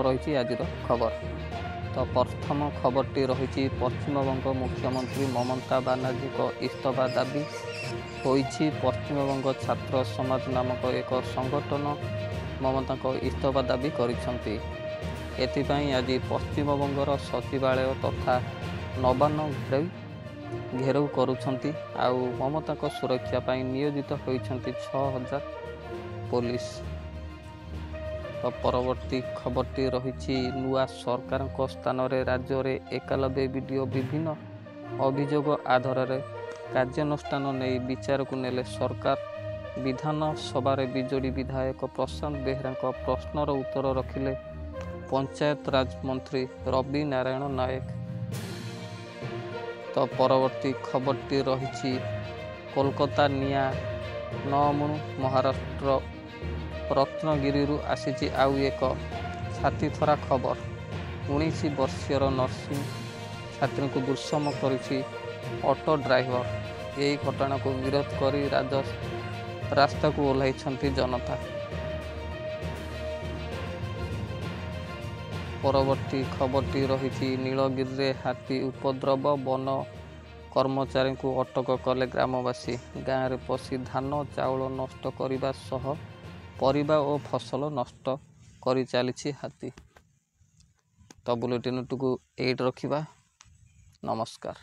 रही आज खबर। तो प्रथम खबरटी रही पश्चिमबंग मुख्यमंत्री ममता बानार्जी को इस्तीफा दाबी होइछि। पश्चिमबंग छात्र समाज नामक एक संगठन ममता को इस्तीफा दाबी करिसेंति। एथिपाई आज पश्चिमबंगर सचिवालय तथा नवान्न घेराव करुछंती। आउ ममता को सुरक्षा पाई नियोजित होइछंती 6000 पुलिस। तो परवर्ती खबरटी रही नुआ सरकार स्थान में राज्य में एकालबे वीडियो विभिन्न अभियोग आधार में कार्यानुष्ठान नहीं विचार को नेले सरकार। विधानसभा बिजेडी विधायक प्रशांत बेहरा प्रश्नर उत्तर रखिले पंचायत राज मंत्री रवि नारायण नायक। तो परवर्ती खबरटी रही कोलकाता निया नमुणु महाराष्ट्र रत्नगिरी आसी आउ एक छाती थरा खबर। 19 वर्षीय नर्सिंग छात्री को दुष्कर्म करिछि ऑटो ड्राइवर। यही घटना को विरोध कर रास्ता को ओह्लाइछंती जनता। परवर्ती खबरटी रही नीलगिरी हाथी उपद्रव। वन कर्मचारी को अटक कले ग्रामवासी। गाँव में पशि धान चाउल नष्ट करने सह परिबा और फसल नष्ट करि चलिछि हाथी। तो बुलेटिन को एट रखिबा। नमस्कार।